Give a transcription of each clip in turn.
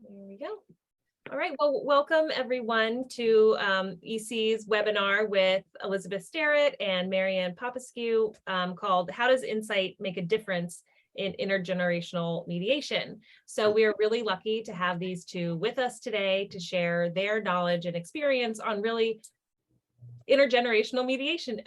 There we go. All right, well, welcome everyone to EC's webinar with Elizabeth Sterrit and Marianne Popescu called How Does Insight Make a Difference in Intergenerational Mediation? So we are really lucky to have these two with us today to share their knowledge and experience on really intergenerational mediation,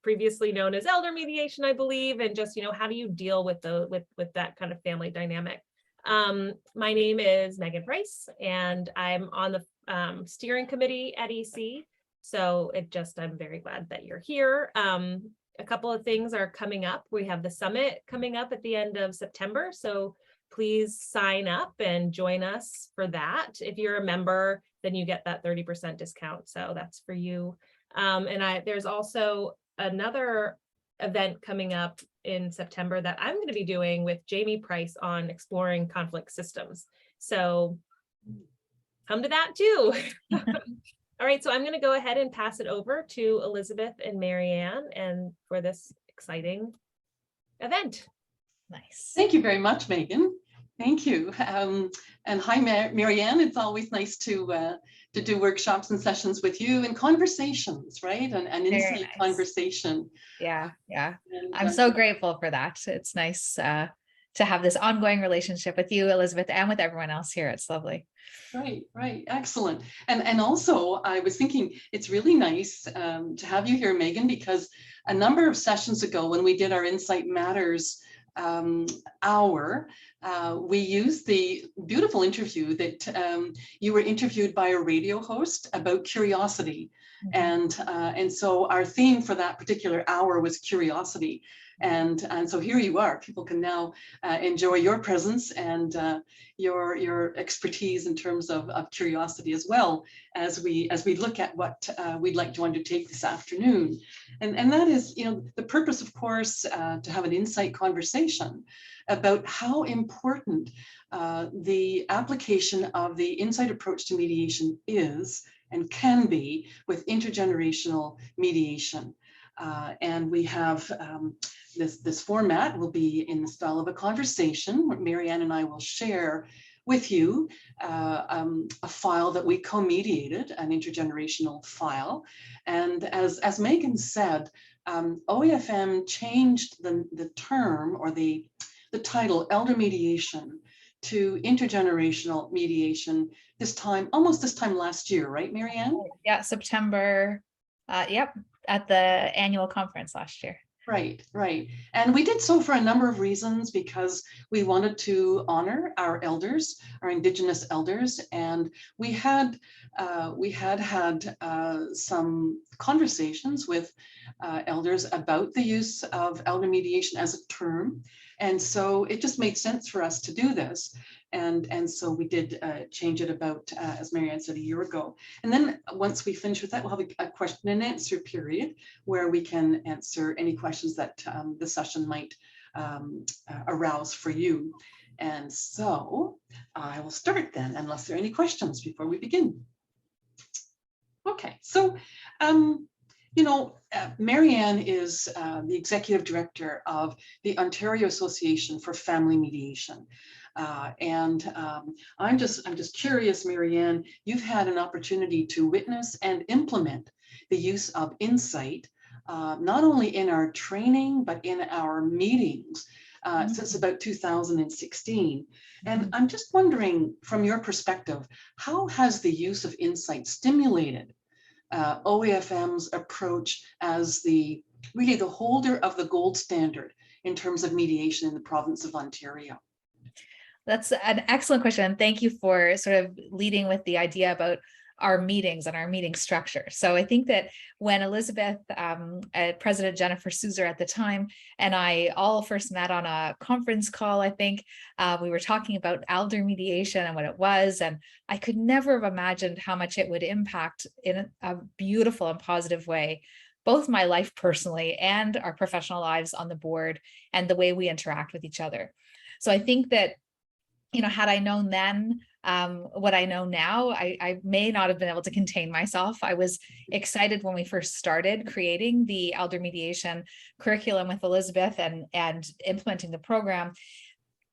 previously known as elder mediation, I believe, and just, how do you deal with that kind of family dynamic? My name is Megan Price, and I'm on the steering committee at EC. So I'm very glad that you're here. A couple of things are coming up. We have the summit coming up at the end of September. So please sign up and join us for that. If you're a member, then you get that 30% discount. So that's for you. There's also another event coming up in September that I'm going to be doing with Jamie Price on exploring conflict systems. So come to that too. All right, so I'm going to go ahead and pass it over to Elizabeth and Marianne and for this exciting event. Nice. Thank you very much, Megan. Thank you. And hi, Marianne. It's always nice to do workshops and sessions with you and conversations, right? And insight nice. Conversation. Yeah. And, I'm so grateful for that. It's nice to have this ongoing relationship with you, Elizabeth, and with everyone else here. It's lovely. Right. Excellent. And also, I was thinking it's really nice to have you here, Megan, because a number of sessions ago when we did our Insight Matters hour, we used the beautiful interview that you were interviewed by a radio host about curiosity. Mm-hmm. And so our theme for that particular hour was curiosity. And so here you are. People can now enjoy your presence and your expertise in terms of curiosity as well as we look at what we'd like to undertake this afternoon. And that is, the purpose, of course, to have an insight conversation about how important the application of the insight approach to mediation is and can be with intergenerational mediation. And we have this format will be in the style of a conversation where Marianne and I will share with you a file that we co-mediated, an intergenerational file. And as Megan said, OAFM changed the term or the title elder mediation to intergenerational mediation almost this time last year, right, Marianne? Yeah, September. Yep, at the annual conference last year. Right. And we did so for a number of reasons because we wanted to honor our elders, our Indigenous elders, and we had some conversations with elders about the use of elder mediation as a term. And so it just made sense for us to do this. And so we did change it about, as Marianne said, a year ago. And then once we finish with that, we'll have a question and answer period where we can answer any questions that the session might arouse for you. And so I will start then, unless there are any questions before we begin. Okay, so Marianne is the executive director of the Onterio Association for Family Mediation. I'm just curious, Marianne, you've had an opportunity to witness and implement the use of insight, not only in our training, but in our meetings since about 2016. And I'm just wondering, from your perspective, how has the use of insight stimulated OAFM's approach as really the holder of the gold standard in terms of mediation in the province of Ontario? That's an excellent question. And thank you for sort of leading with the idea about our meetings and our meeting structure. So I think that when Elizabeth, President Jennifer Souser at the time, and I all first met on a conference call, I think we were talking about elder mediation and what it was. And I could never have imagined how much it would impact in a beautiful and positive way, both my life personally and our professional lives on the board and the way we interact with each other. So I think that had I known then what I know now, I may not have been able to contain myself. I was excited when we first started creating the elder mediation curriculum with Elizabeth and implementing the program.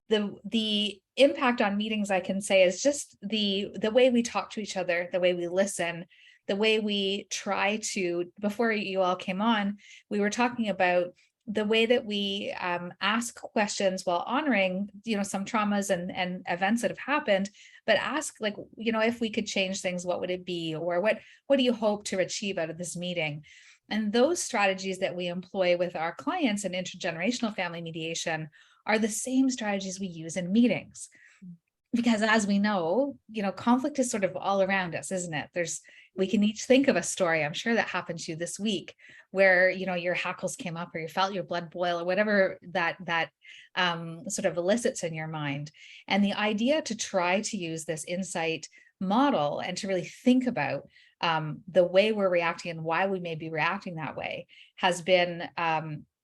The impact on meetings, I can say, is just the way we talk to each other, the way we listen, the way we try to, before you all came on, we were talking about the way that we ask questions while honoring, some traumas and events that have happened, but ask, like, if we could change things, what would it be? Or what do you hope to achieve out of this meeting? And those strategies that we employ with our clients in intergenerational family mediation are the same strategies we use in meetings. Because as we know, conflict is sort of all around us, isn't it? We can each think of a story. I'm sure that happened to you this week where, your hackles came up or you felt your blood boil or whatever that sort of elicits in your mind. And the idea to try to use this insight model and to really think about the way we're reacting and why we may be reacting that way has been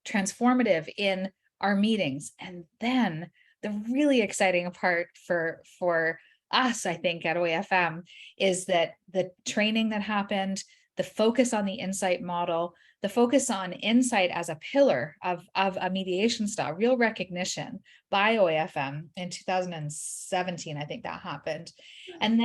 transformative in our meetings. And then the really exciting part for us, I think, at OAFM is that the training that happened, the focus on the insight model, the focus on insight as a pillar of a mediation style, real recognition by OAFM in 2017, I think that happened. And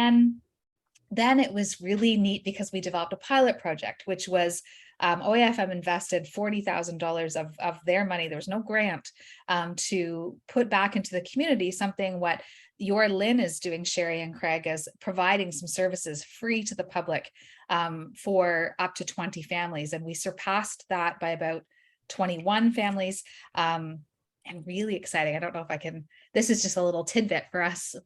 then it was really neat because we developed a pilot project, which was OAFM invested $40,000 of their money. There was no grant to put back into the community, something what your Lynn is doing, Sherry and Craig, is providing some services free to the public for up to 20 families. And we surpassed that by about 21 families. And really exciting. I don't know if I can, this is just a little tidbit for us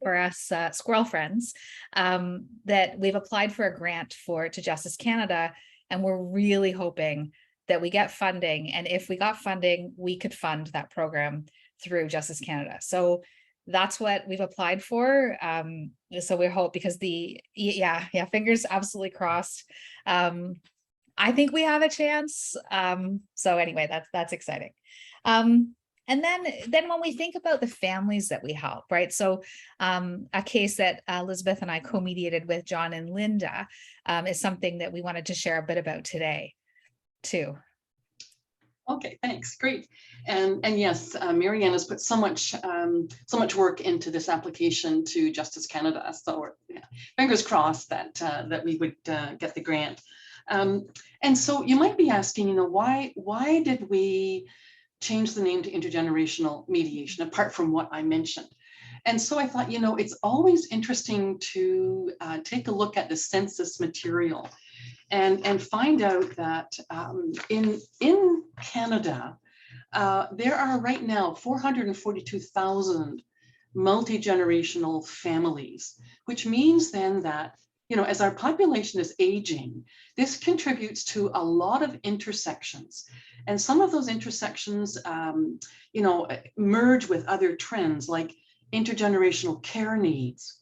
squirrel friends, that we've applied for a grant to Justice Canada. And we're really hoping that we get funding. And if we got funding, we could fund that program through Justice Canada. So that's what we've applied for. So we hope, because fingers absolutely crossed. I think we have a chance. So anyway, that's exciting. And then when we think about the families that we help, right? So a case that Elizabeth and I co-mediated with John and Linda is something that we wanted to share a bit about today too. Okay, thanks, great. And yes, Marianne has put so much work into this application to Justice Canada. So fingers crossed that we would get the grant. And so you might be asking, why did we change the name to intergenerational mediation, apart from what I mentioned? And so I thought, it's always interesting to take a look at the census material and find out that in Canada, there are right now 442,000 multi-generational families, which means then that, as our population is aging, this contributes to a lot of intersections. And some of those intersections, merge with other trends like intergenerational care needs,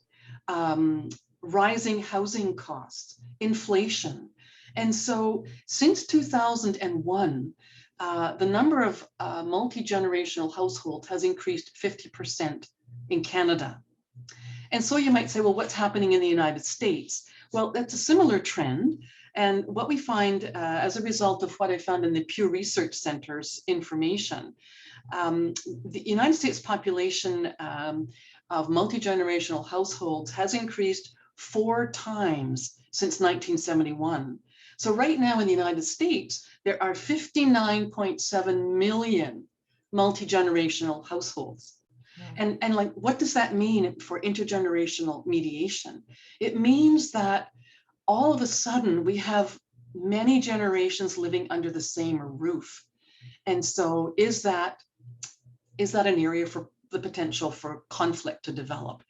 rising housing costs, inflation. And so since 2001, the number of multi-generational households has increased 50% in Canada. And so you might say, well, what's happening in the United States? Well, that's a similar trend. And what we find as a result of what I found in the Pew Research Center's information, the United States population of multi-generational households has increased 4 times since 1971. So right now in the United States, there are 59.7 million multi-generational households. Yeah. And like, what does that mean for intergenerational mediation? It means that all of a sudden we have many generations living under the same roof. And so is that an area for the potential for conflict to develop?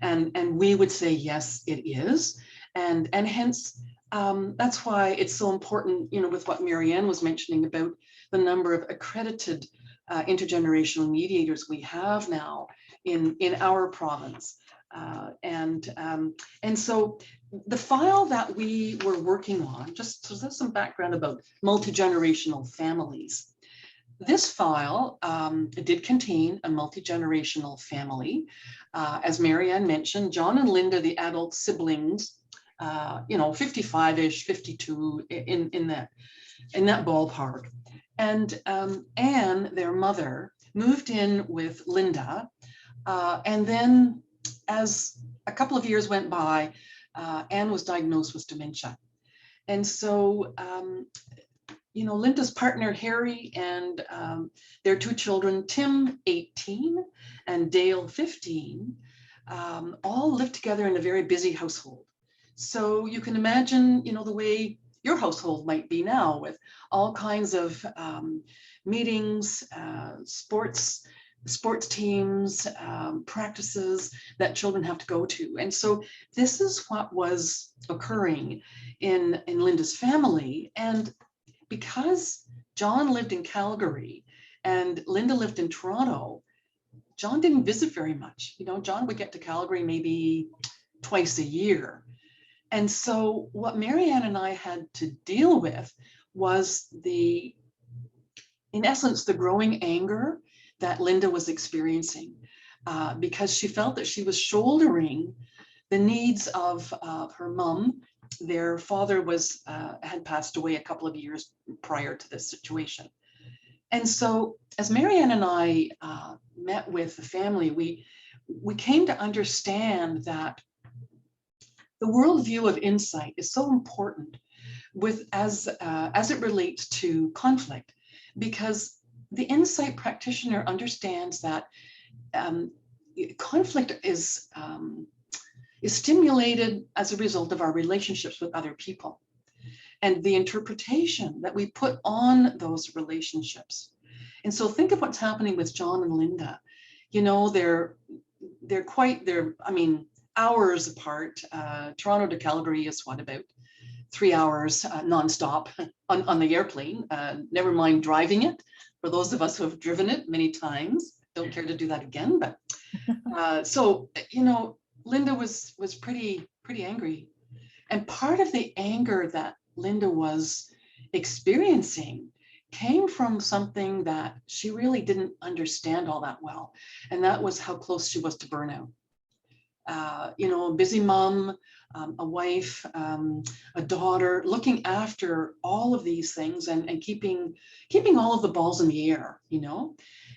And we would say, yes, it is. And hence, that's why it's so important, with what Marianne was mentioning about the number of accredited intergenerational mediators we have now in our province. And so the file that we were working on, just so there's some background about multi-generational families. This file did contain a multi-generational family. As Marianne mentioned, John and Linda, the adult siblings, 55-ish, 52 in that ballpark. And Anne, their mother, moved in with Linda And then as a couple of years went by, Anne was diagnosed with dementia. And so, Linda's partner, Harry, and their two children, Tim, 18, and Dale, 15, all lived together in a very busy household. So you can imagine, the way your household might be now, with all kinds of meetings, sports teams, practices that children have to go to. And so this is what was occurring in Linda's family. And because John lived in Calgary and Linda lived in Toronto, John didn't visit very much. John would get to Calgary maybe twice a year. And so what Marianne and I had to deal with was in essence, the growing anger that Linda was experiencing, because she felt that she was shouldering the needs of her mom. Their father had passed away a couple of years prior to this situation. And so as Marianne and I met with the family, we came to understand that the worldview of insight is so important as it relates to conflict, because the insight practitioner understands that conflict is stimulated as a result of our relationships with other people and the interpretation that we put on those relationships. And so think of what's happening with John and Linda. They're hours apart. Toronto to Calgary is about 3 hours nonstop on the airplane, never mind driving it. For those of us who have driven it many times, don't care to do that again. But Linda was pretty angry. And part of the anger that Linda was experiencing came from something that she really didn't understand all that well. And that was how close she was to burnout. A busy mom, a wife, a daughter, looking after all of these things and keeping all of the balls in the air,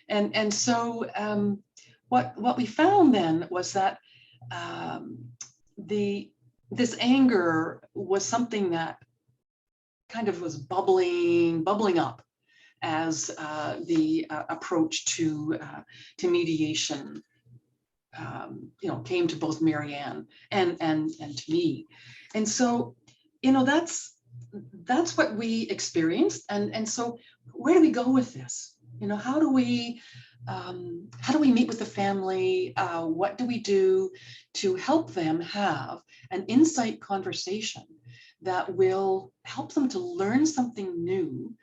And so what we found then was that this anger was something that kind of was bubbling up as the approach to mediation came to both Marianne and to me. And so, that's what we experienced. And so where do we go with this? How do we meet with the family? What do we do to help them have an insight conversation that will help them to learn something new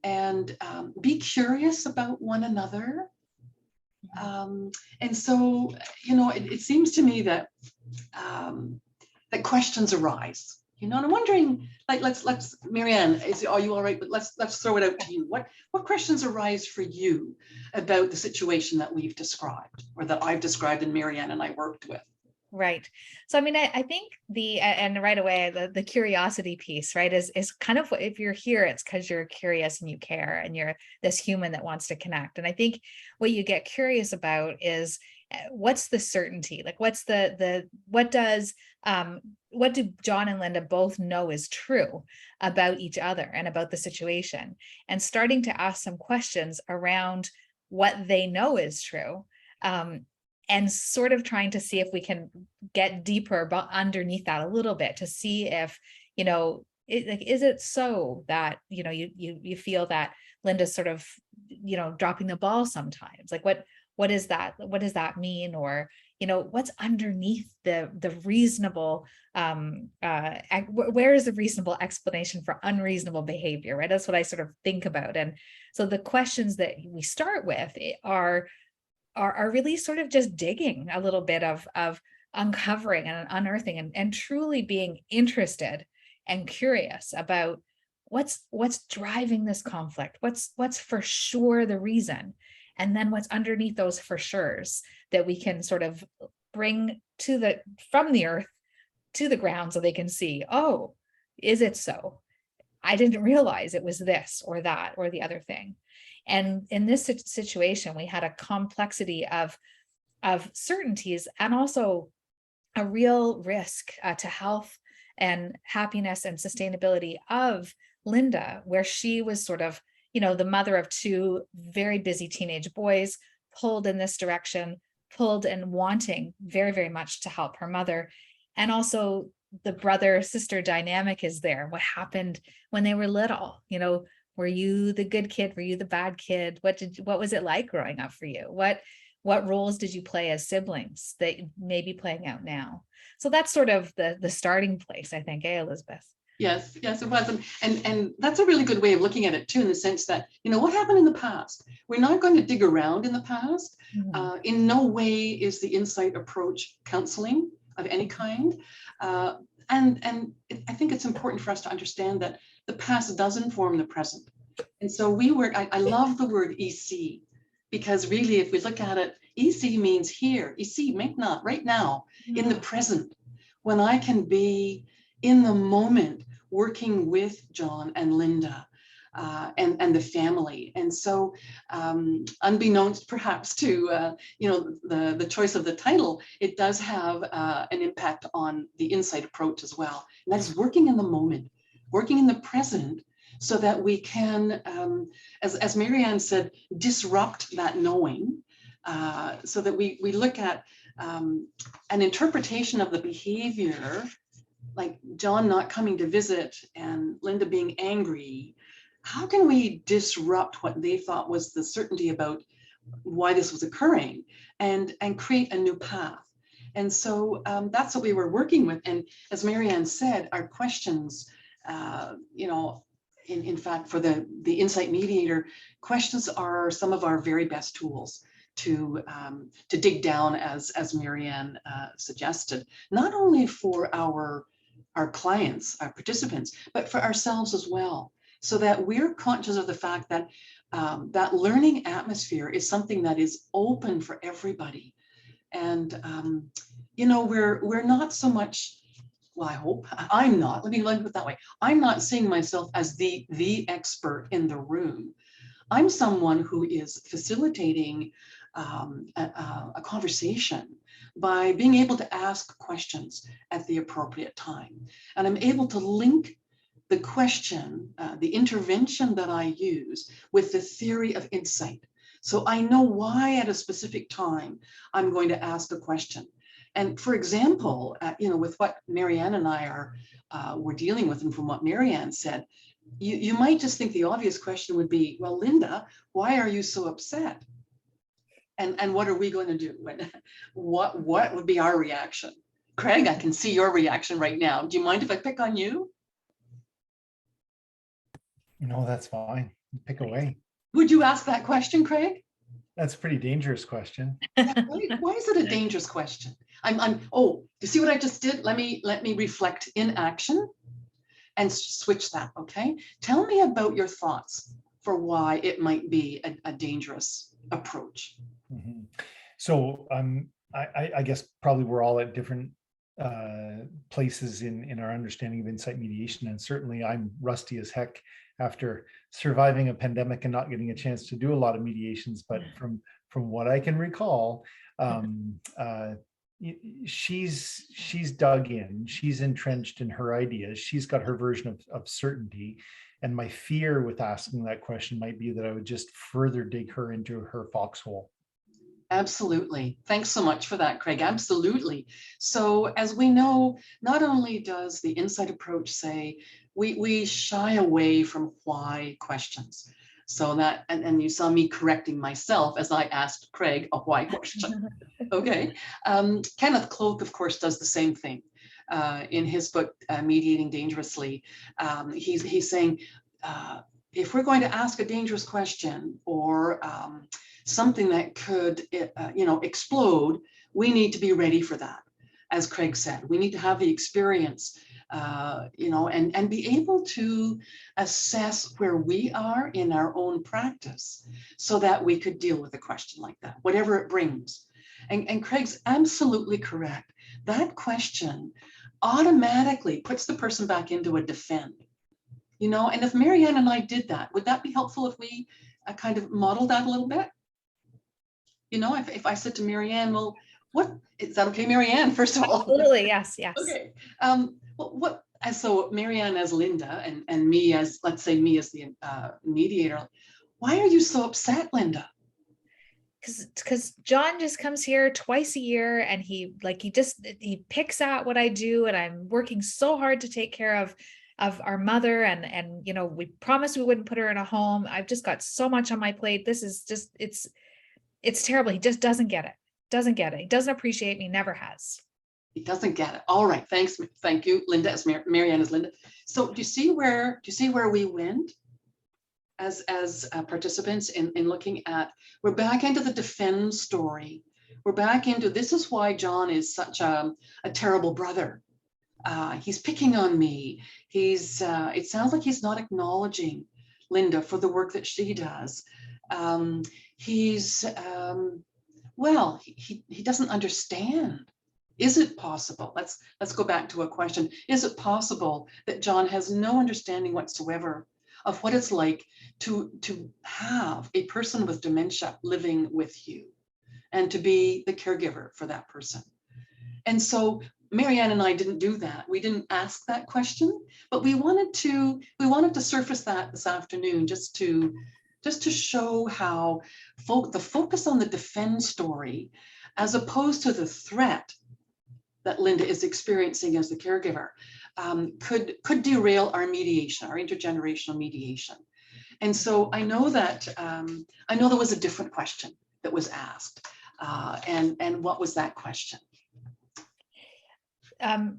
and be curious about one another? And so, it seems to me that that questions arise, and I'm wondering, let's Marianne, are you all right? But let's throw it out to you. What questions arise for you about the situation that we've described, or that I've described and Marianne and I worked with? Right. So, I think and right away, the curiosity piece, right, is kind of what, if you're here, it's because you're curious and you care and you're this human that wants to connect. And I think what you get curious about is what's the certainty? Like, what do John and Linda both know is true about each other and about the situation? And starting to ask some questions around what they know is true. And sort of trying to see if we can get deeper underneath that a little bit to see if, is it so that, you feel that Linda's sort of, dropping the ball sometimes? Like, what is that? What does that mean? Or, what's underneath the reasonable, where is the reasonable explanation for unreasonable behavior, right? That's what I sort of think about. And so the questions that we start with are really sort of just digging a little bit of uncovering and unearthing and truly being interested and curious about what's driving this conflict, what's for sure the reason, and then what's underneath those for sures that we can sort of bring from the earth to the ground so they can see, oh, is it so? I didn't realize it was this or that or the other thing. And in this situation, we had a complexity of of certainties and also a real risk to health and happiness and sustainability of Linda, where she was sort of, the mother of two very busy teenage boys, pulled in this direction, pulled and wanting very, very much to help her mother. And also the brother-sister dynamic is there. What happened when they were little? Were you the good kid? Were you the bad kid? What was it like growing up for you? What roles did you play as siblings that may be playing out now? So that's sort of the starting place, I think, Elizabeth? Yes, it was. And that's a really good way of looking at it too, in the sense that, what happened in the past? We're not going to dig around in the past. Mhm. In no way is the insight approach counseling of any kind. I think it's important for us to understand that the past does inform the present. And so I love the word EC, because really, if we look at it, EC means here, EC, maintenant, right now, in the present, when I can be in the moment working with John and Linda and the family. And so unbeknownst perhaps to, the choice of the title, it does have an impact on the insight approach as well. And that is working in the moment, working in the present, so that we can, as Marianne said, disrupt that knowing, so that we look at an interpretation of the behavior, like John not coming to visit and Linda being angry. How can we disrupt what they thought was the certainty about why this was occurring, and create a new path? And so that's what we were working with. And as Marianne said, our questions, in fact, for the Insight Mediator, questions are some of our very best tools to dig down, as Marianne suggested, not only for our clients, our participants, but for ourselves as well, so that we're conscious of the fact that that learning atmosphere is something that is open for everybody. And we're not so much, well, I hope I'm not, let me put it that way, I'm not seeing myself as the expert in the room. I'm someone who is facilitating a conversation by being able to ask questions at the appropriate time. And I'm able to link the question, the intervention that I use, with the theory of insight. So I know why at a specific time I'm going to ask a question. And for example, with what Marianne and I were dealing with, and from what Marianne said, you might just think the obvious question would be, well, Linda, why are you so upset? And what are we going to do? What would be our reaction? Craig, I can see your reaction right now. Do you mind if I pick on you? No, that's fine. Pick away. Would you ask that question, Craig? That's a pretty dangerous question. Why is it a dangerous question? Oh, you see what I just did? Let me reflect in action and switch that, okay? Tell me about your thoughts for why it might be a dangerous approach. Mm-hmm. So I guess probably we're all at different places in our understanding of insight mediation, and certainly I'm rusty as heck after surviving a pandemic and not getting a chance to do a lot of mediations. But from what I can recall, she's dug in, she's entrenched in her ideas, she's got her version of certainty. And my fear with asking that question might be that I would just further dig her into her foxhole. Absolutely. Thanks so much for that, Craig. Absolutely. So as we know, not only does the insight approach say we shy away from why questions. So that, and you saw me correcting myself as I asked Craig a why question. Okay. Kenneth Cloak, of course, does the same thing. In his book, Mediating Dangerously, he's saying, if we're going to ask a dangerous question or something that could, explode, we need to be ready for that. As Craig said, we need to have the experience, and be able to assess where we are in our own practice so that we could deal with a question like that, whatever it brings. And Craig's absolutely correct. That question automatically puts the person back into a defend. And if Marianne and I did that, would that be helpful if we kind of modeled that a little bit? You know, if I said to Marianne, well, what is that okay, Marianne, first of all? Absolutely, yes, yes. Okay. So Marianne as Linda and me as, let's say me as the mediator, why are you so upset, Linda? Because John just comes here twice a year and he picks at what I do, and I'm working so hard to take care of our mother, and you know, we promised we wouldn't put her in a home. I've just got so much on my plate. This is just, it's terrible. He just doesn't get it. He doesn't appreciate me, never has. He doesn't get it. All right, thanks. Thank you, Linda, as Marianne as Linda. So do you see where we went as participants in looking at, we're back into the defend story. We're back into, this is why John is such a terrible brother. He's picking on me. He's, it sounds like he's not acknowledging Linda for the work that she does. Well, he doesn't understand. Is it possible? Let's go back to a question. Is it possible that John has no understanding whatsoever of what it's like to have a person with dementia living with you and to be the caregiver for that person? And so Marianne and I didn't do that. We didn't ask that question, but we wanted to surface that this afternoon, just to show how the focus on the defend story, as opposed to the threat that Linda is experiencing as the caregiver, could derail our mediation, our intergenerational mediation. And so I know that there was a different question that was asked, and what was that question? I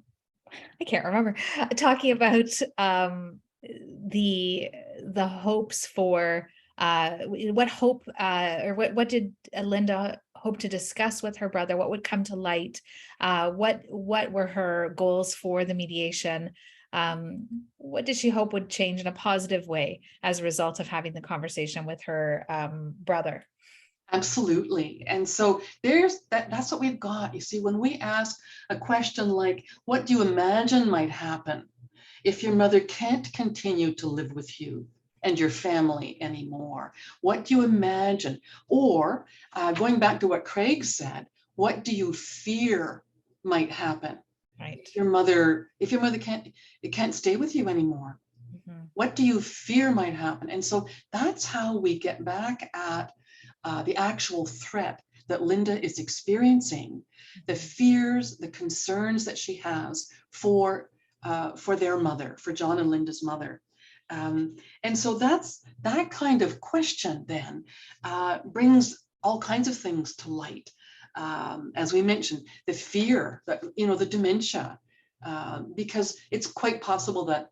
can't remember. Talking about the hopes for what did Linda hope to discuss with her brother? What would come to light? What were her goals for the mediation? What did she hope would change in a positive way as a result of having the conversation with her brother? Absolutely. And so that's what we've got. You see, when we ask a question like, what do you imagine might happen if your mother can't continue to live with you and your family anymore? What do you imagine? Or going back to what Craig said, what do you fear might happen? Right. If your mother can't stay with you anymore. Mm-hmm. What do you fear might happen? And so that's how we get back at the actual threat that Linda is experiencing, the fears, the concerns that she has for their mother, for John and Linda's mother. And so that kind of question then brings all kinds of things to light. As we mentioned, the fear that, the dementia, because it's quite possible that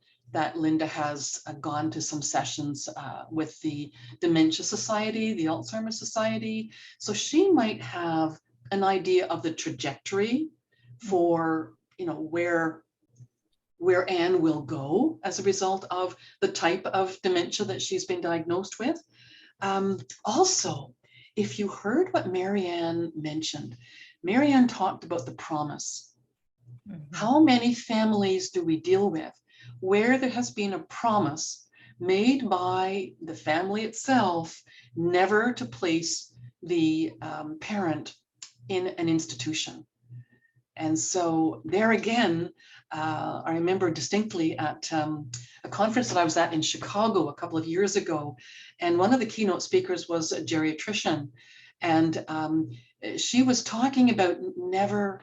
Linda has gone to some sessions with the Dementia Society, the Alzheimer's Society. So she might have an idea of the trajectory for, where Anne will go as a result of the type of dementia that she's been diagnosed with. Also, if you heard what Marianne mentioned, Marianne talked about the promise. Mm-hmm. How many families do we deal with where there has been a promise made by the family itself never to place the parent in an institution? And so there again, I remember distinctly at a conference that I was at in Chicago a couple of years ago, and one of the keynote speakers was a geriatrician, and she was talking about never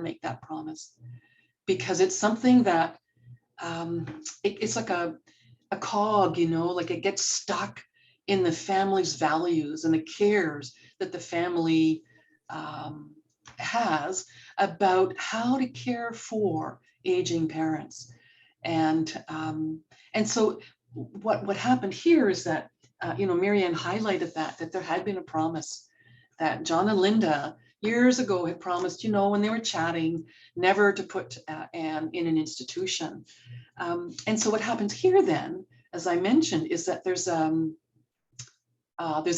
make that promise, because it's something that it's like a cog, like it gets stuck in the family's values and the cares that the family has about how to care for aging parents. And so what happened here is that, Marianne highlighted that there had been a promise that John and Linda years ago had promised, when they were chatting, never to put Anne in an institution. And so what happens here then, as I mentioned, is that there's a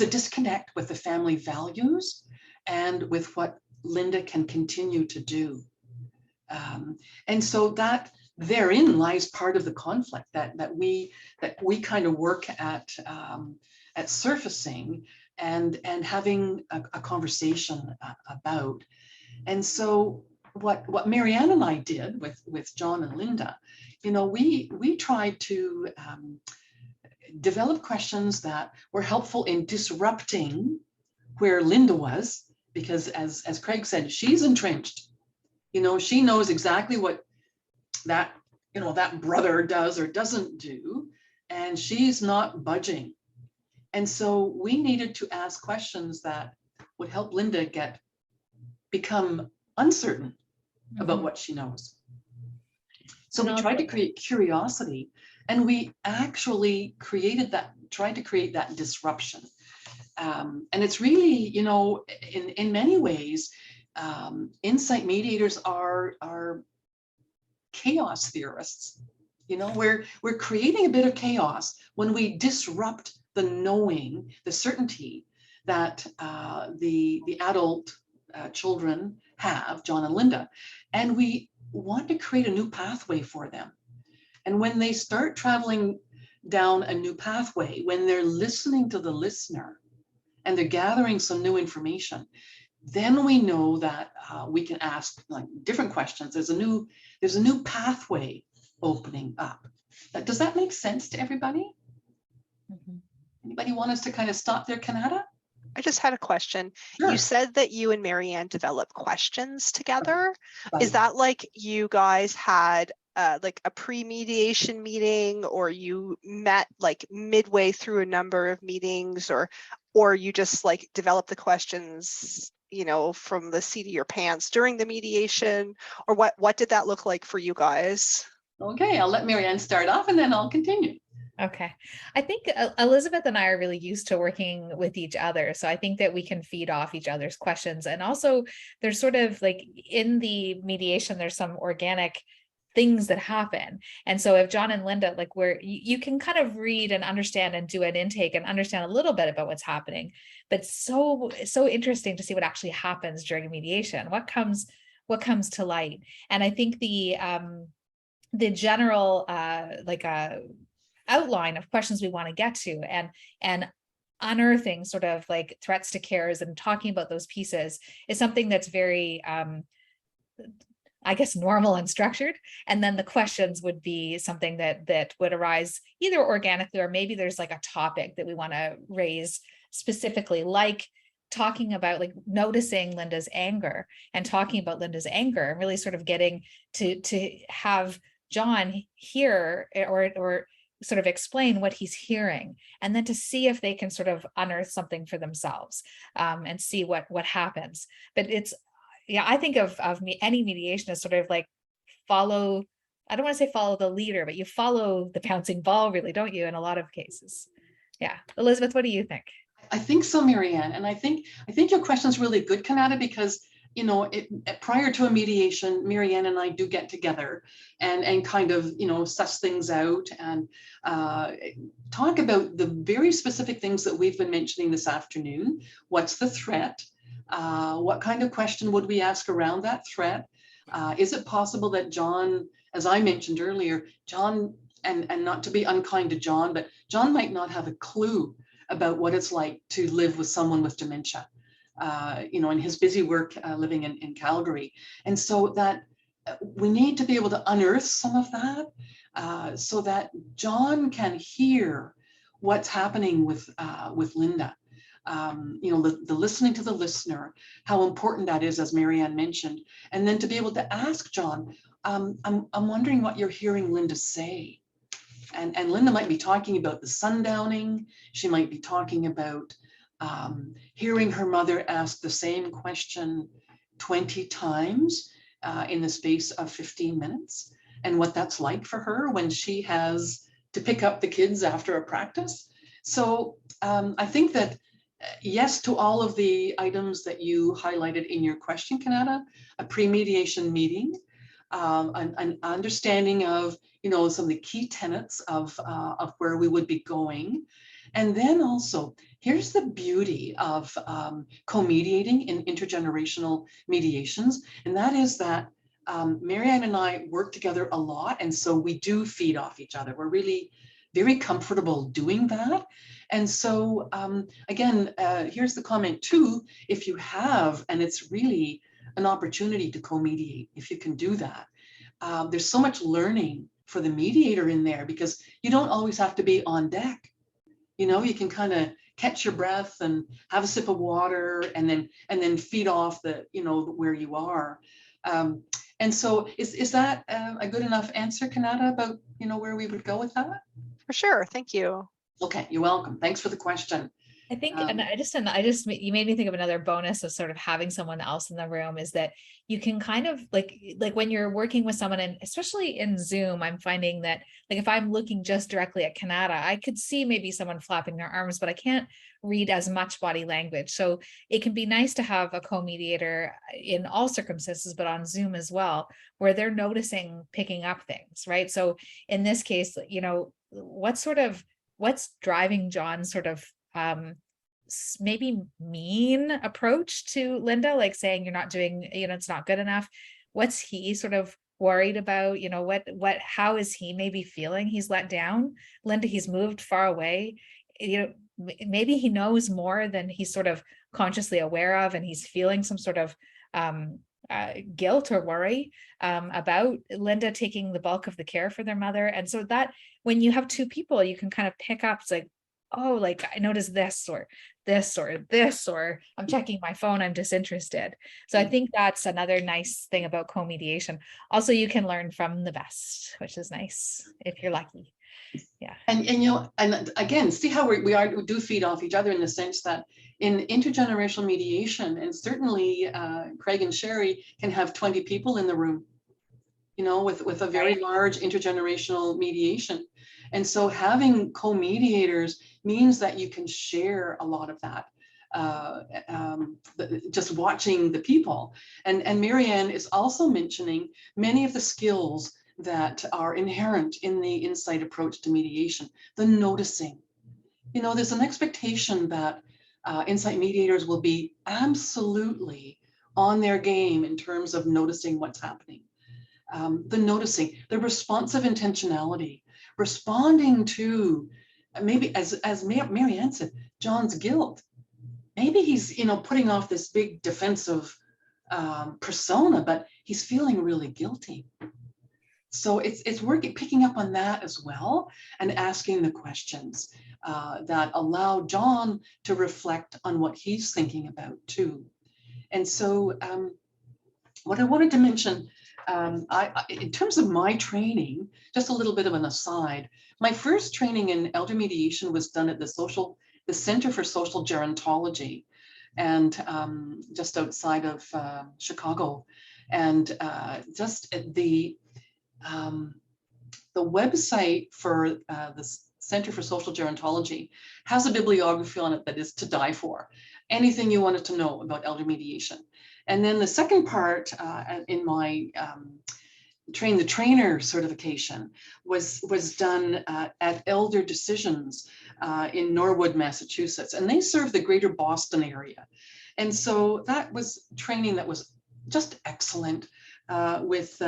disconnect with the family values and with what Linda can continue to do. And so that therein lies part of the conflict that we kind of work at surfacing, and having a conversation about. And so what Marianne and I did with John and Linda, we tried to develop questions that were helpful in disrupting where Linda was, because as Craig said, she's entrenched. She knows exactly what that brother does or doesn't do, and she's not budging. And so we needed to ask questions that would help Linda become uncertain about what she knows. So we tried to create curiosity, and we actually tried to create that disruption. And it's really, in many ways, insight mediators are chaos theorists. We're creating a bit of chaos when we disrupt the knowing, the certainty that the adult children have, John and Linda, and we want to create a new pathway for them. And when they start traveling down a new pathway, when they're listening to the listener and they're gathering some new information, then we know that we can ask different questions. There's a new pathway opening up. Does that make sense to everybody? Mm-hmm. Anybody want us to kind of stop there, Kanata? I just had a question. Sure. You said that you and Marianne developed questions together. Right. Is that like you guys had like a pre-mediation meeting, or you met like midway through a number of meetings, or you just like developed the questions, from the seat of your pants during the mediation, or what did that look like for you guys? Okay, I'll let Marianne start off and then I'll continue. Okay. I think Elizabeth and I are really used to working with each other. So I think that we can feed off each other's questions. And also there's sort of like in the mediation, there's some organic things that happen. And so if John and Linda, like where you can kind of read and understand and do an intake and understand a little bit about what's happening, but so interesting to see what actually happens during a mediation, what comes to light. And I think the general outline of questions we want to get to and unearthing sort of like threats to cares and talking about those pieces is something that's very I guess normal and structured. And then the questions would be something that would arise either organically, or maybe there's like a topic that we want to raise specifically, like talking about like noticing Linda's anger and talking about Linda's anger and really sort of getting to have John hear or sort of explain what he's hearing, and then to see if they can sort of unearth something for themselves and see what happens. But I think of any mediation as sort of like follow, I don't want to say follow the leader, but you follow the bouncing ball, really, don't you, in a lot of cases? Yeah. Elizabeth, what do you think? I think so, Marianne. And I think your question is really good, Kanata, because prior to a mediation, Marianne and I do get together and kind of, suss things out and talk about the very specific things that we've been mentioning this afternoon. What's the threat? What kind of question would we ask around that threat? Is it possible that John, as I mentioned earlier, John, and not to be unkind to John, but John might not have a clue about what it's like to live with someone with dementia, in his busy work living in Calgary. And so that we need to be able to unearth some of that so that John can hear what's happening with Linda. The listening to the listener, how important that is, as Marianne mentioned, and then to be able to ask John, I'm wondering what you're hearing Linda say. And Linda might be talking about the sundowning. She might be talking about hearing her mother ask the same question 20 times in the space of 15 minutes, and what that's like for her when she has to pick up the kids after a practice. So I think that yes to all of the items that you highlighted in your question, Kanata, a pre-mediation meeting, an understanding of some of the key tenets of where we would be going. And then also, here's the beauty of co-mediating in intergenerational mediations, and that is that Marianne and I work together a lot, and so we do feed off each other. We're really very comfortable doing that. And so again, here's the comment too, if you have, and it's really an opportunity to co-mediate, if you can do that. There's so much learning for the mediator in there, because you don't always have to be on deck. You know, you can kind of catch your breath and have a sip of water, and then feed off the, you know, where you are. And so is that a good enough answer, Kanata, about, you know, where we would go with that? For sure. Thank you. Okay, you're welcome. Thanks for the question. I think, and you made me think of another bonus of sort of having someone else in the room, is that you can kind of like when you're working with someone, and especially in Zoom, I'm finding that like if I'm looking just directly at Kanata, I could see maybe someone flapping their arms, but I can't read as much body language. So it can be nice to have a co-mediator in all circumstances, but on Zoom as well, where they're noticing, picking up things, right? So in this case, you know, what's driving John's sort of maybe mean approach to Linda, like saying you're not doing, you know, it's not good enough. What's he sort of worried about? You know, how is he maybe feeling he's let down? Linda, he's moved far away. You know, maybe he knows more than he's sort of consciously aware of, and he's feeling some sort of guilt or worry about Linda taking the bulk of the care for their mother. And so that when you have two people, you can kind of pick up, it's like, oh, like I noticed this or this or this, or I'm checking my phone, I'm disinterested. So I think that's another nice thing about co-mediation. Also, you can learn from the best, which is nice if you're lucky. Yeah. And you know, and again, see how we do feed off each other, in the sense that in intergenerational mediation, and certainly Craig and Sherry can have 20 people in the room, you know, with a very large intergenerational mediation. And so having co-mediators means that you can share a lot of that, just watching the people. And Marianne is also mentioning many of the skills that are inherent in the insight approach to mediation, the noticing. You know, there's an expectation that insight mediators will be absolutely on their game in terms of noticing what's happening. The noticing, the responsive intentionality, responding to maybe, as Marianne said, John's guilt. Maybe he's, you know, putting off this big defensive persona, but he's feeling really guilty. So it's working, picking up on that as well, and asking the questions that allow John to reflect on what he's thinking about too. And so what I wanted to mention, in terms of my training, just a little bit of an aside, my first training in elder mediation was done at the Center for Social Gerontology, and just outside of Chicago. And just the website for the Center for Social Gerontology has a bibliography on it that is to die for. Anything you wanted to know about elder mediation. And then the second part in my Train the Trainer certification was done at Elder Decisions in Norwood, Massachusetts, and they serve the greater Boston area. And so that was training that was just excellent with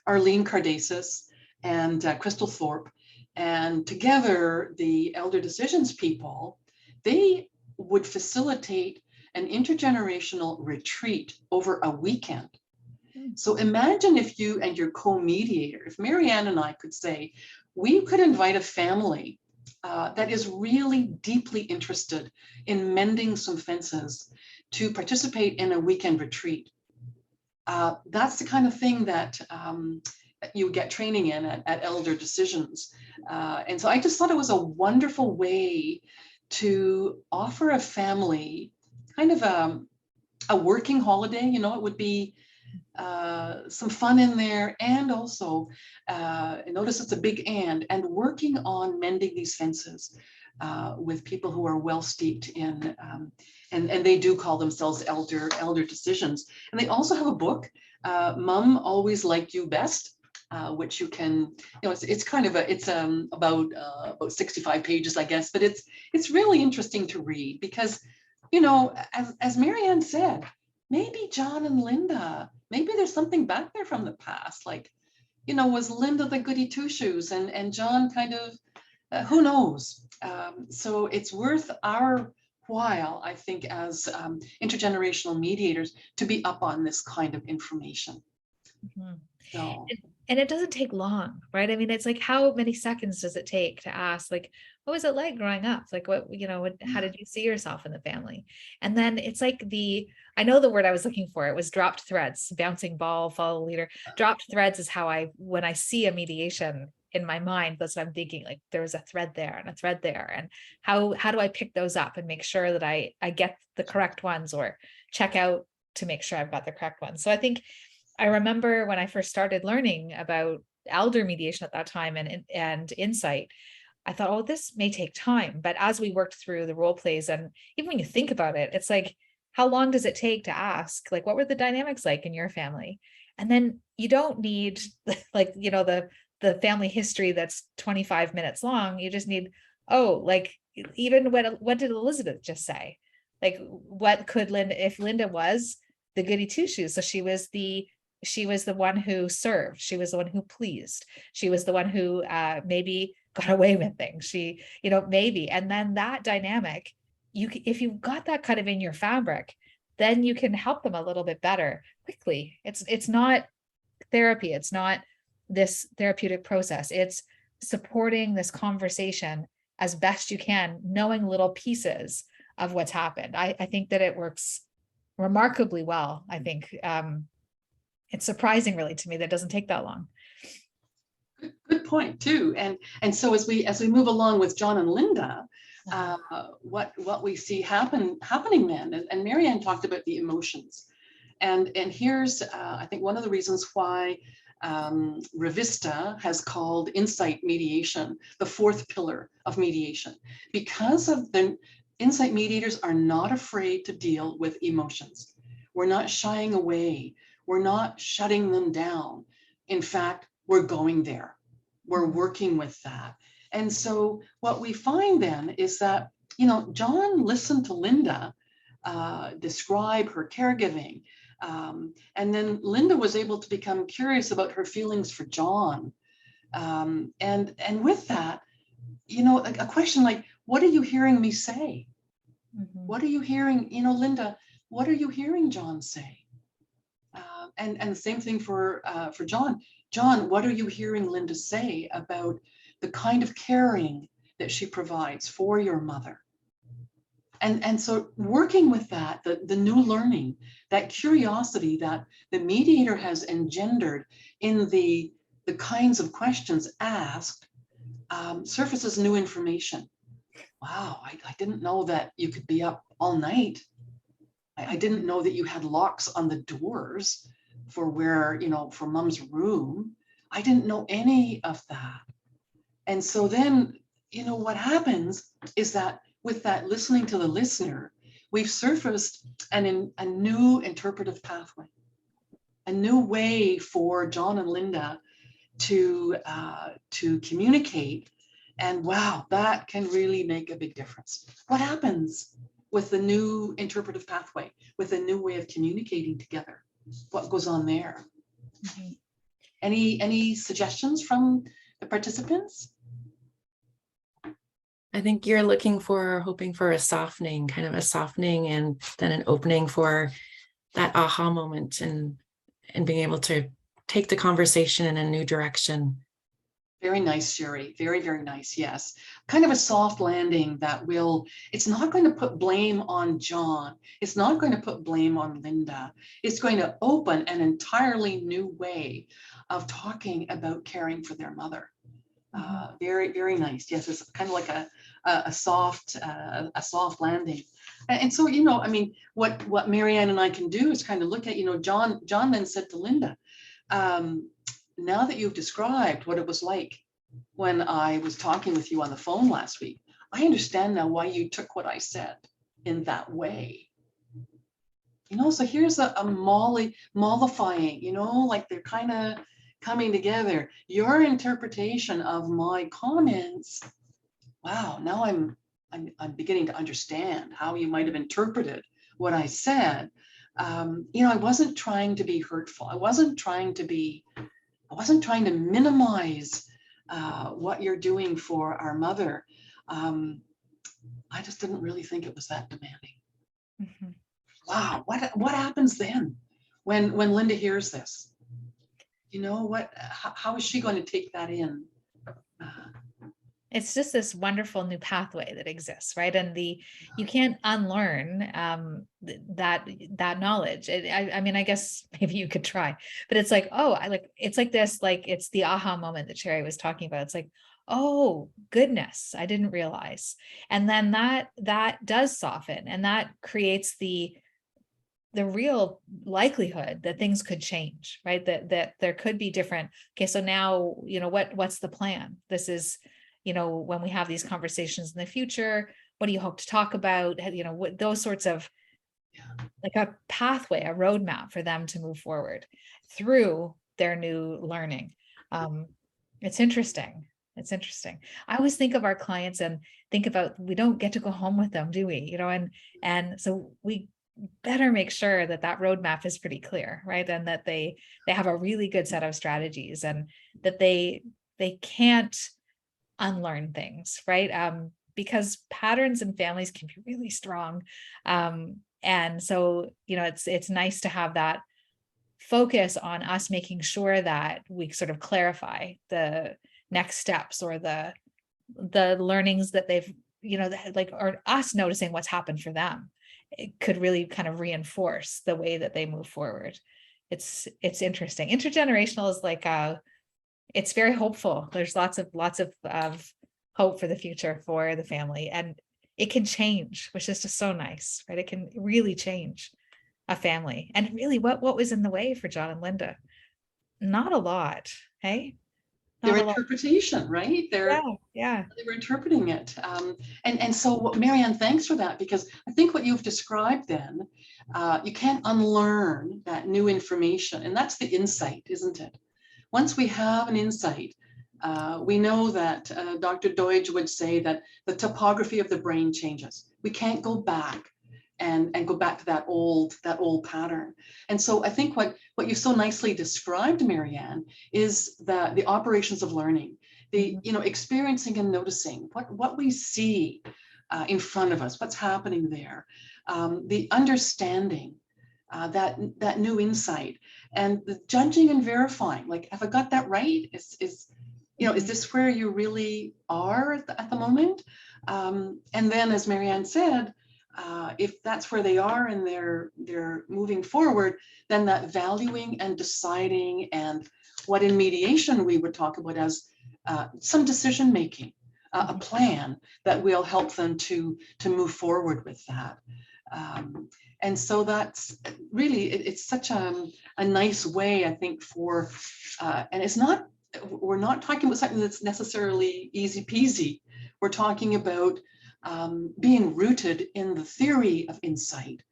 Arlene Cardasis and Crystal Thorpe. And together, the Elder Decisions people, they would facilitate an intergenerational retreat over a weekend. So imagine if you and your co-mediator, if Marianne and I could say, we could invite a family that is really deeply interested in mending some fences to participate in a weekend retreat. That's the kind of thing that you get training in at Elder Decisions. And so I just thought it was a wonderful way to offer a family kind of a working holiday. You know, it would be some fun in there, and also notice it's a big and working on mending these fences with people who are well steeped in, and they do call themselves elder decisions. And they also have a book, Mom Always Liked You Best, which you can, you know, it's kind of it's about 65 pages, I guess, but it's really interesting to read because, you know, as Marianne said, maybe John and Linda, maybe there's something back there from the past, like, you know, was Linda the goody two shoes and John kind of Who knows? So it's worth our while, I think, as intergenerational mediators, to be up on this kind of information. Mhm. So. And it doesn't take long, right? I mean, it's like, how many seconds does it take to ask, like, what was it like growing up? Like, what, how did you see yourself in the family? And then it's like I know the word I was looking for, it was dropped threads, bouncing ball, follow leader. Dropped threads is how when I see a mediation in my mind, that's what I'm thinking, like, there's a thread there and a thread there. And how do I pick those up and make sure that I get the correct ones, or check out to make sure I've got the correct ones? So I think I remember when I first started learning about elder mediation at that time and insight, I thought, oh, this may take time. But as we worked through the role plays, and even when you think about it, it's like, how long does it take to ask? Like, what were the dynamics like in your family? And then you don't need like, the family history that's 25 minutes long. You just need, like, even what did Elizabeth just say? Like, what could Linda, if Linda was the goody two shoes, so she was the one who served, she was the one who pleased, she was the one who maybe got away with things, she, maybe. And then that dynamic, if you've got that kind of in your fabric, then you can help them a little bit better quickly. It's not therapy, it's not this therapeutic process, it's supporting this conversation as best you can, knowing little pieces of what's happened. I think that it works remarkably well. I think it's surprising, really, to me that it doesn't take that long. Good point too. And so as we move along with John and Linda, what we see happening then, and Marianne talked about the emotions, and here's I think one of the reasons why Revista has called insight mediation the fourth pillar of mediation, because of the insight mediators are not afraid to deal with emotions. We're not shying away. We're not shutting them down. In fact, we're going there. We're working with that. And so what we find then is that, John listened to Linda describe her caregiving. And then Linda was able to become curious about her feelings for John. And with that, a question like, what are you hearing me say? Mm-hmm. What are you hearing, Linda, what are you hearing John say? And the same thing for John. John, what are you hearing Linda say about the kind of caring that she provides for your mother? And so working with that, the new learning, that curiosity that the mediator has engendered in the kinds of questions asked, surfaces new information. Wow, I didn't know that you could be up all night. I didn't know that you had locks on the doors for where, for mom's room. I didn't know any of that. And so then, what happens is that with that listening to the listener, we've surfaced a new interpretive pathway, a new way for John and Linda to communicate. And wow, that can really make a big difference. What happens with the new interpretive pathway, with a new way of communicating together? What goes on there? Mm-hmm. Any suggestions from the participants? I think you're hoping for a softening, kind of a softening, and then an opening for that aha moment, and being able to take the conversation in a new direction. Very nice, Sherry. Very, very nice. Yes. Kind of a soft landing that it's not going to put blame on John. It's not going to put blame on Linda. It's going to open an entirely new way of talking about caring for their mother. Very, very nice. Yes, it's kind of like a soft landing. And so, what Marianne and I can do is kind of look at, John then said to Linda, now that you've described what it was like when I was talking with you on the phone last week, I understand now why you took what I said in that way. So here's a mollifying, like they're kind of coming together. Your interpretation of my comments, wow, now I'm beginning to understand how you might have interpreted what I said. I wasn't trying to be hurtful. I wasn't trying to minimize what you're doing for our mother. I just didn't really think it was that demanding. Mhm. Wow, what happens then when Linda hears this? You know, how is she going to take that in? It's just this wonderful new pathway that exists, right? And you can't unlearn that knowledge. I mean, I guess maybe you could try, but it's like, oh, it's like this, like it's the aha moment that Sherry was talking about. It's like, oh goodness, I didn't realize. And then that does soften, and that creates the real likelihood that things could change, right? That there could be different. Okay, so now, what's the plan? This is, when we have these conversations in the future, what do you hope to talk about? What those sorts of, like a pathway, a roadmap for them to move forward through their new learning. It's interesting. It's interesting. I always think of our clients and think about, we don't get to go home with them, do we? And so we better make sure that roadmap is pretty clear, right? And that they have a really good set of strategies, and that they can't unlearn things, right? Because patterns in families can be really strong. And so, it's nice to have that focus on us making sure that we sort of clarify the next steps, or the learnings that they've, or us noticing what's happened for them. It could really kind of reinforce the way that they move forward. It's interesting. Intergenerational is like it's very hopeful. There's lots of hope for the future for the family, and it can change, which is just so nice, right? It can really change a family. And really, what was in the way for John and Linda? Not a lot, hey? Their interpretation, right? Yeah. They were interpreting it. And so, Marianne, thanks for that, because I think what you've described then, you can't unlearn that new information. And that's the insight, isn't it? Once we have an insight, we know that Dr. Deutsch would say that the topography of the brain changes. We can't go back and go back to that old pattern. And so I think what you so nicely described, Marianne, is that the operations of learning, the experiencing and noticing what we see in front of us, what's happening there, the understanding that new insight, and the judging and verifying, like, have I got that right? Is this where you really are at the moment? And then, as Marianne said, if that's where they are and they're moving forward, then that valuing and deciding, and what in mediation we would talk about as some decision making, a plan that will help them to move forward with that. And so that's really, it's such a nice way, I think, for, and we're not talking about something that's necessarily easy peasy. We're talking about being rooted in the theory of insight,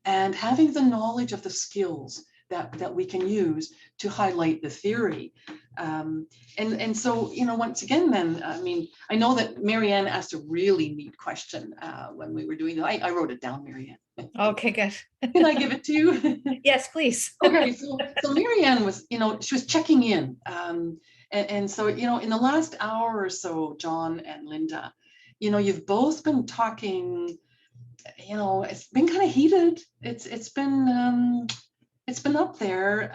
and having the knowledge of the skills that we can use to highlight the theory. And so, once again, then, I mean, I know that Marianne asked a really neat question when we were doing that. I wrote it down, Marianne. Okay, good. Can I give it to you? Yes, please. Okay, so Marianne was, she was checking in. And so, in the last hour or so, John and Linda, you've both been talking, it's been kind of heated. It's been up there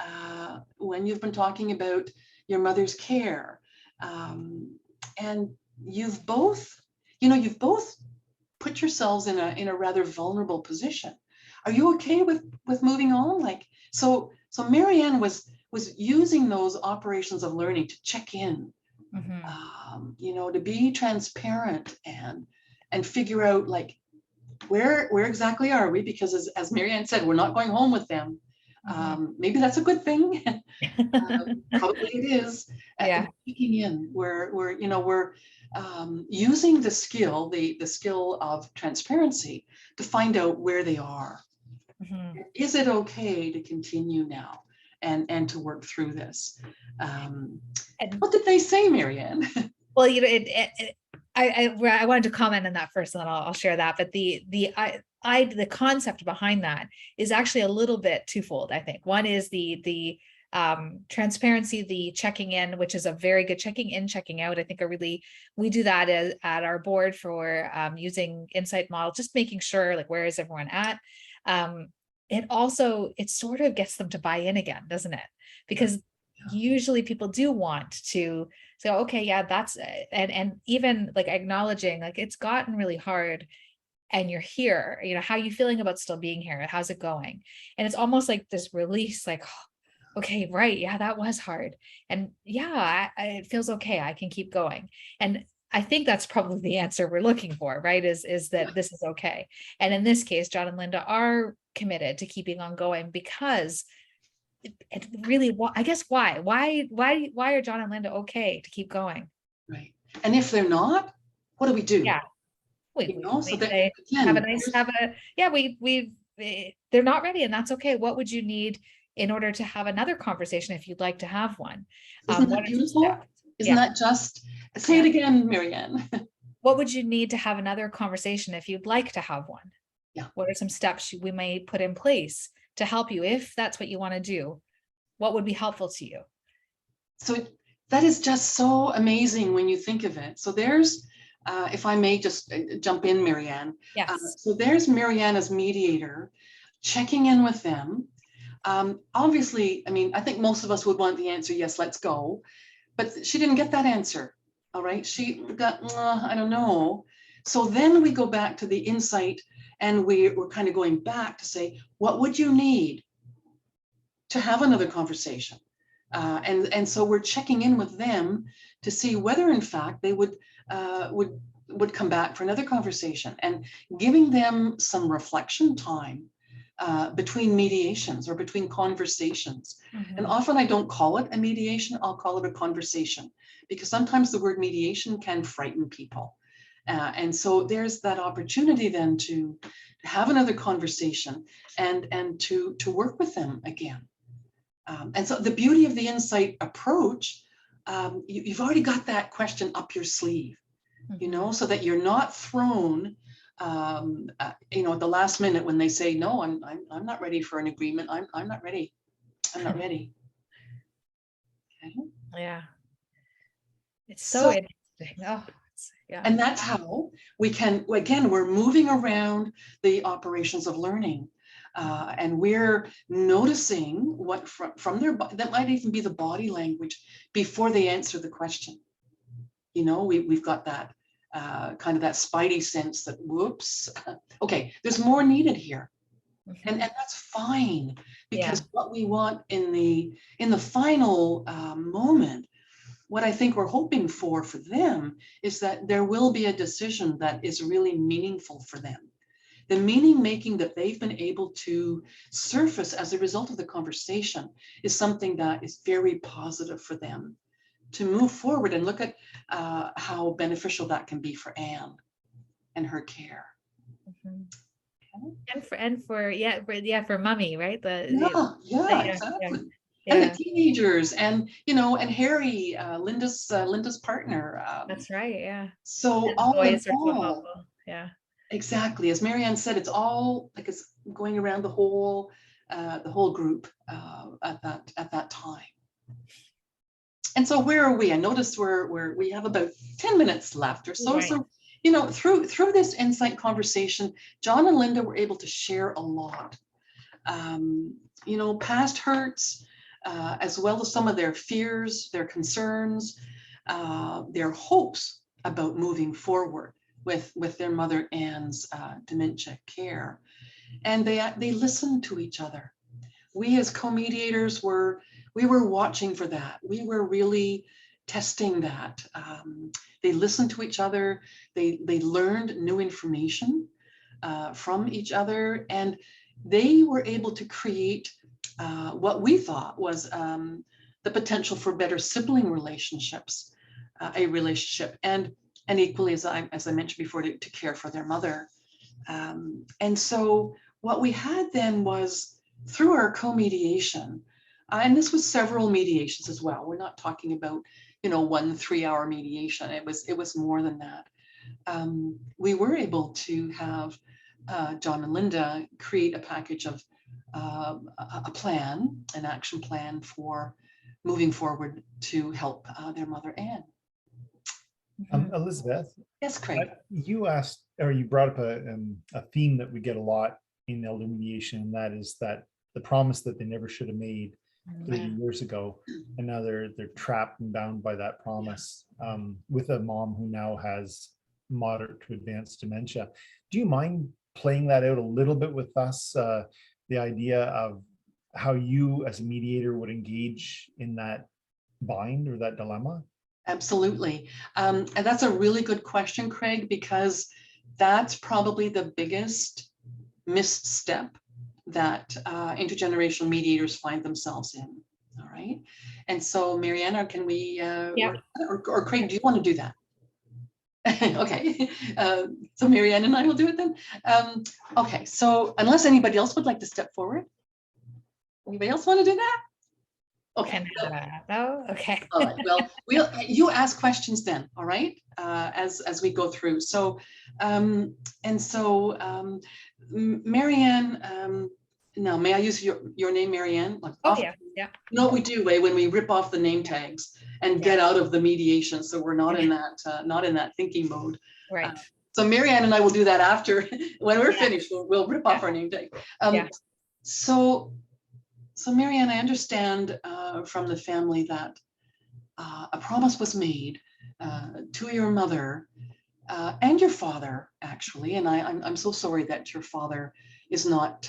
when you've been talking about your mother's care. And you've both put yourselves in a rather vulnerable position. Are you okay with moving on? Like, so Marianne was using those operations of learning to check in, to be transparent and figure out, like, where exactly are we? Because as Marianne said, we're not going home with them. Maybe that's a good thing. Probably it is. Yeah. Checking in, we're using the skill of transparency to find out where they are. Is it okay to continue now and to work through this? What did they say, Marianne? Well, I wanted to comment on that first, and then I'll share that. But the concept behind that is actually a little bit twofold, I think. One is the Transparency, the checking in, which is a very good checking in, checking out. I think we do that at our board for using insight model, just making sure like where is everyone at. It sort of gets them to buy in again, doesn't it? Because usually people do want to say, okay, yeah, that's it. And even like acknowledging like it's gotten really hard and you're here, how are you feeling about still being here? How's it going? And it's almost like this release, like, okay, right. Yeah, that was hard. And yeah, it feels okay. I can keep going. And I think that's probably the answer we're looking for, right? Is that this is okay. And in this case, John and Linda are committed to keeping on going because it really, I guess why are John and Linda okay to keep going? Right. And if they're not, what do we do? Yeah. So that, They again, have a nice, they're not ready, and that's okay. What would you need in order to have another conversation if you'd like to have one? Isn't that beautiful? Isn't that just, say it again, Marianne. What would you need to have another conversation if you'd like to have one? Yeah. What are some steps we may put in place to help you if that's what you want to do? What would be helpful to you? So that is just so amazing when you think of it. So there's, if I may just jump in, Marianne. Yes. So there's Marianne as mediator, checking in with them. Obviously, I mean, I think most of us would want the answer, yes, let's go. But she didn't get that answer. All right. She got, I don't know. So then we go back to the insight and we're kind of going back to say, what would you need to have another conversation? And so we're checking in with them to see whether in fact they would come back for another conversation, and giving them some reflection time between mediations or between conversations. Mm-hmm. And often I don't call it a mediation, I'll call it a conversation, because sometimes the word mediation can frighten people. And so there's that opportunity then to have another conversation and to work with them again. And so the beauty of the insight approach, you've already got that question up your sleeve, so that you're not thrown, at the last minute when they say, no, I'm not ready for an agreement. I'm not ready. I'm not ready. Okay. Yeah. It's so interesting. Oh, yeah. And that's how we can, again, we're moving around the operations of learning. And we're noticing what from their, that might even be the body language before they answer the question. We've got that kind of that spidey sense that, whoops, okay, there's more needed here. Mm-hmm. And that's fine, because what we want in the final moment, what I think we're hoping for them is that there will be a decision that is really meaningful for them. The meaning making that they've been able to surface as a result of the conversation is something that is very positive for them to move forward and look at how beneficial that can be for Anne and her care. Mm-hmm. For mommy, right? Exactly. Yeah. And the teenagers and Harry, Linda's partner. That's right. Yeah. So all in all, yeah. Exactly. As Marianne said, it's all like it's going around the whole group at that time. And so where are we? I noticed we have about 10 minutes left or so. Right. So, through this insight conversation, John and Linda were able to share a lot. Past hurts, as well as some of their fears, their concerns, their hopes about moving forward with their mother Anne's dementia care. And they listened to each other. We as co-mediators were watching for that. We were really testing that. They listened to each other. They learned new information from each other, and they were able to create what we thought was the potential for better sibling relationships, a relationship, and equally, as I mentioned before, to care for their mother. And so what we had then was, through our co-mediation, and this was several mediations as well. We're not talking about 1 3-hour mediation. It was more than that. We were able to have John and Linda create a package of a plan, an action plan for moving forward to help their mother, Anne. Elizabeth, Yes, Craig. you asked, or you brought up a theme that we get a lot in elder mediation, and that is that the promise that they never should have made 30 years ago, and now they're trapped and bound by that promise, with a mom who now has moderate to advanced dementia. Do you mind playing that out a little bit with us? The idea of how you as a mediator would engage in that bind or that dilemma? Absolutely. And that's a really good question, Craig, because that's probably the biggest misstep that intergenerational mediators find themselves in. All right. And so, Mariana, can we, or Craig, do you want to do that? Okay. So Marianne and I will do it then. Okay. So unless anybody else would like to step forward. Anybody else want to do that? Okay. No, okay. All right. Well, you ask questions then. All right. As we go through. So, Marianne. Now, may I use your name, Marianne? Like Yeah. You know what we do, when we rip off the name tags and get out of the mediation, so we're not in that thinking mode. Right. So Marianne and I will do that after when we're finished. We'll rip off our name tag. So Marianne, I understand from the family that a promise was made to your mother and your father, actually, and I'm so sorry that your father is not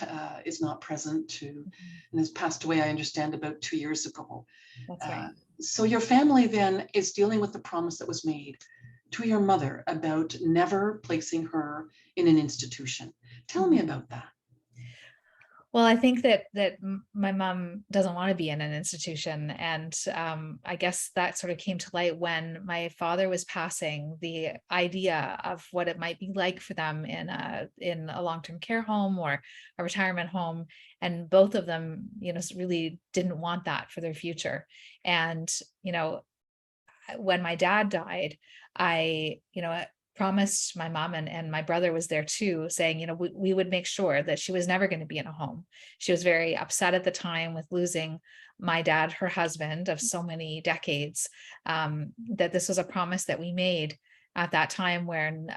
present and has passed away, I understand, about 2 years ago. That's right. So your family then is dealing with the promise that was made to your mother about never placing her in an institution. Tell me about that. Well, I think that my mom doesn't want to be in an institution, and I guess that sort of came to light when my father was passing. The idea of what it might be like for them in a long-term care home or a retirement home, and both of them, really didn't want that for their future. And when my dad died, I promised my mom, and my brother was there too, saying, we would make sure that she was never going to be in a home. She was very upset at the time with losing my dad, her husband of so many decades, that this was a promise that we made at that time when,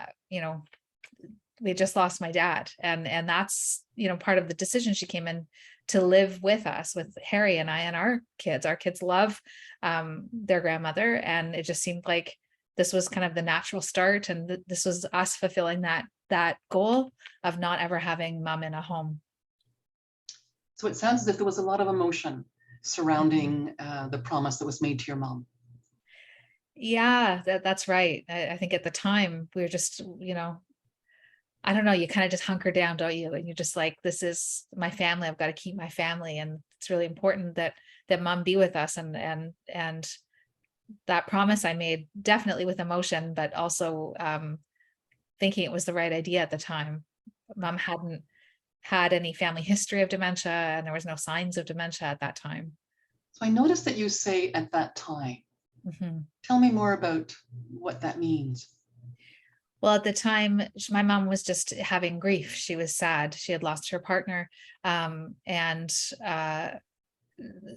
we just lost my dad. And that's, part of the decision. She came in to live with us, with Harry and I and our kids. Our kids love their grandmother. And it just seemed like this was kind of the natural start, and this was us fulfilling that goal of not ever having mom in a home. So it sounds as if there was a lot of emotion surrounding the promise that was made to your mom. Yeah, that's right. I think at the time we were just, I don't know, you kind of just hunker down, don't you? And you're just like, this is my family. I've got to keep my family, and it's really important that mom be with us. And that promise I made, definitely with emotion, but also thinking it was the right idea at the time. Mom hadn't had any family history of dementia, and there was no signs of dementia at that time. So I noticed that you say at that time. Mm-hmm. Tell me more about what that means. Well, at the time, my mom was just having grief. She was sad. She had lost her partner.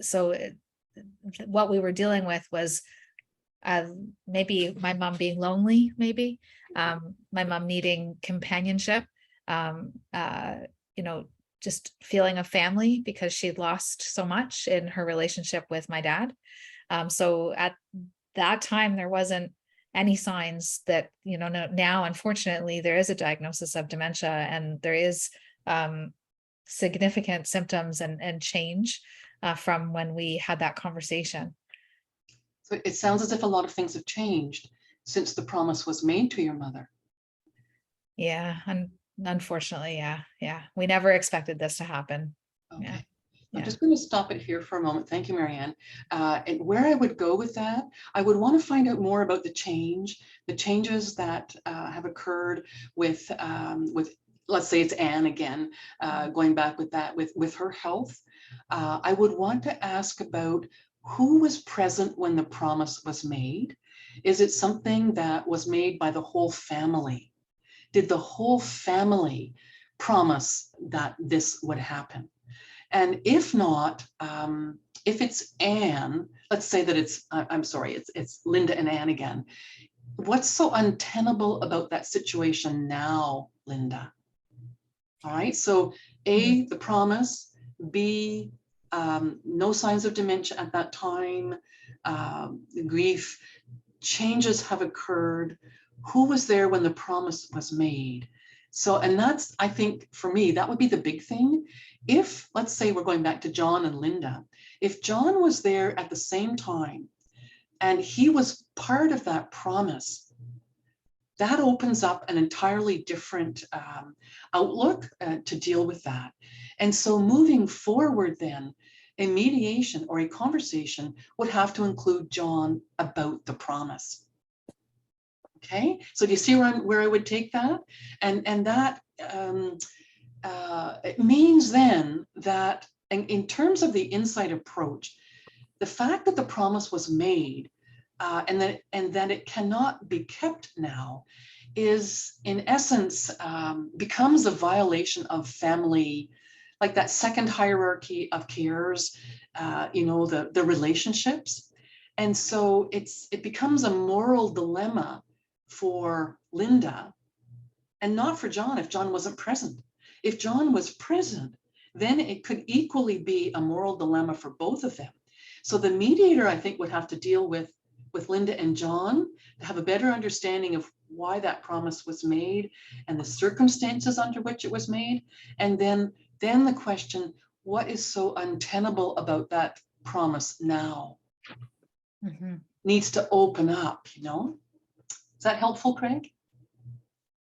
So what we were dealing with was maybe my mom being lonely, maybe my mom needing companionship, just feeling a family because she'd lost so much in her relationship with my dad. So at that time, there wasn't any signs that, now, unfortunately, there is a diagnosis of dementia, and there is significant symptoms and change from when we had that conversation. So it sounds as if a lot of things have changed since the promise was made to your mother. Yeah, and unfortunately, yeah. We never expected this to happen. Okay. Yeah. I'm just going to stop it here for a moment. Thank you, Marianne. And where I would go with that, I would want to find out more about the changes that have occurred with let's say it's Anne again, going back with that, with her health. I would want to ask about who was present when the promise was made. Is it something that was made by the whole family? Did the whole family promise that this would happen? And if not, if it's Anne, let's say that I'm sorry, it's Linda and Anne again. What's so untenable about that situation now, Linda? All right, so A, the promise, B, no signs of dementia at that time, grief, changes have occurred. Who was there when the promise was made? So, and that's, I think for me, that would be the big thing. If, let's say we're going back to John and Linda, if John was there at the same time and he was part of that promise, that opens up an entirely different outlook to deal with that. And so moving forward then, a mediation or a conversation would have to include John about the promise. Okay, so do you see where I would take that? And that it means then that in terms of the insight approach, the fact that the promise was made and that it cannot be kept now is in essence becomes a violation of family, like that second hierarchy of cares, the relationships. And so it becomes a moral dilemma for Linda and not for John if John wasn't present. If John was present, then it could equally be a moral dilemma for both of them. So the mediator, I think, would have to deal with Linda and John to have a better understanding of why that promise was made and the circumstances under which it was made. And then the question, what is so untenable about that promise now? Needs to open up, Is that helpful, Craig?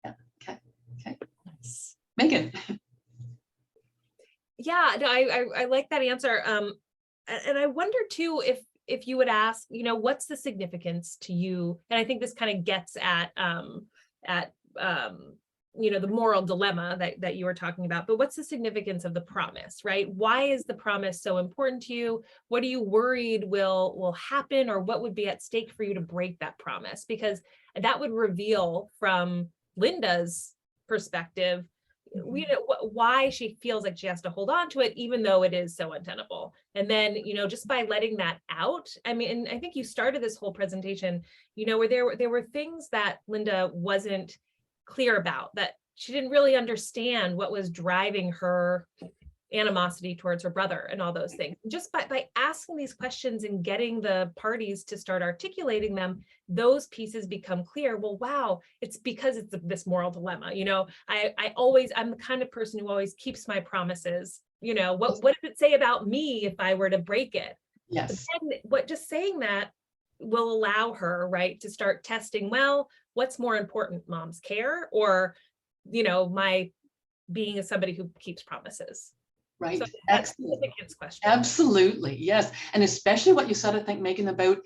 Yeah, okay. Nice. Megan. Yeah, no, I like that answer. And I wonder too, if you would ask, what's the significance to you? And I think this kind of gets at the moral dilemma that you were talking about, but what's the significance of the promise, right? Why is the promise so important to you? What are you worried will happen, or what would be at stake for you to break that promise? Because that would reveal from Linda's perspective, why she feels like she has to hold on to it, even though it is so untenable. And then, just by letting that out, I mean, I think you started this whole presentation, where there were things that Linda wasn't clear about, that she didn't really understand what was driving her animosity towards her brother and all those things. Just by asking these questions and getting the parties to start articulating them, those pieces become clear. Well, wow, it's because it's this moral dilemma. I'm the kind of person who always keeps my promises. What does it say about me if I were to break it? Yes. What just saying that will allow her, right, to start testing, well, what's more important, mom's care or, my being as somebody who keeps promises? Right. So that's the significance question. Absolutely. Yes. And especially what you said, I think, Megan, about,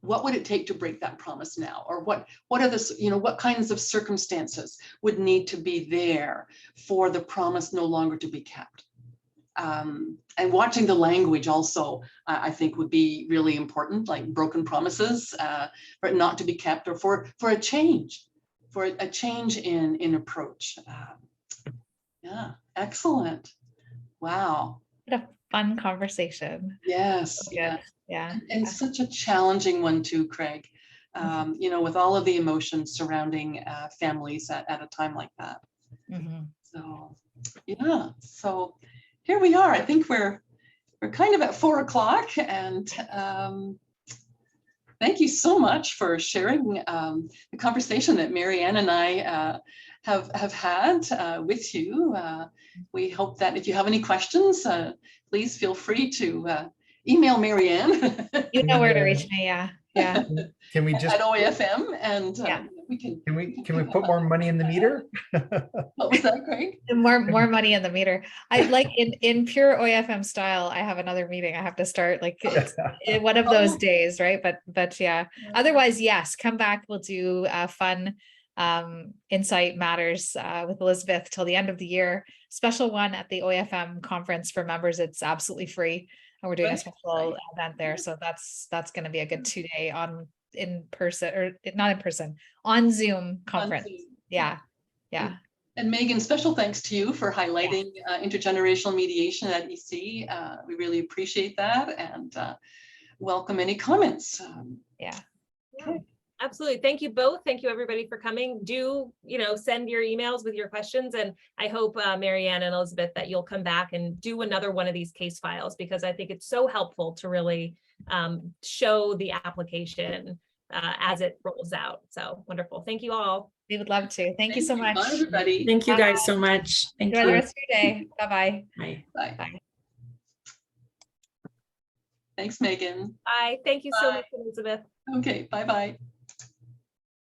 what would it take to break that promise now? Or what are the, what kinds of circumstances would need to be there for the promise no longer to be kept? And watching the language also, I think, would be really important, like broken promises for it not to be kept, or for a change, in approach. Yeah, excellent. Wow. What a fun conversation. Yes. Yeah. And such a challenging one too, Craig. With all of the emotions surrounding families at a time like that. So, yeah. So here we are. I think we're kind of at 4 o'clock, and thank you so much for sharing the conversation that Marianne and I have had with you. We hope that if you have any questions, please feel free to email Marianne. You know where to reach me. Yeah. Can we just at OAFM, and we can. Can we put more money in the meter? What was that, Craig? More money in the meter. I like in pure OAFM style. I have another meeting. I have to start like one of those days, right? But yeah. Otherwise, yes. Come back. We'll do fun Insight Matters with Elizabeth till the end of the year. Special one at the OAFM conference for members. It's absolutely free, and we're doing a special event there. So that's going to be a good 2-day on Zoom conference. Yeah. And Megan, special thanks to you for highlighting intergenerational mediation at EC. We really appreciate that, and welcome any comments. Yeah. Yeah, absolutely. Thank you both. Thank you everybody for coming. Do, send your emails with your questions. And I hope Marianne and Elizabeth that you'll come back and do another one of these case files, because I think it's so helpful to really show the application as it rolls out. So wonderful. Thank you all. We would love to. Thank you so much. Bye, everybody. Thank you guys so much. Thank Enjoy the you. rest of your day. Bye-bye. Bye. Bye. Bye. Thanks, Megan. Bye. Thank you so Bye. much, Elizabeth. Okay, bye-bye.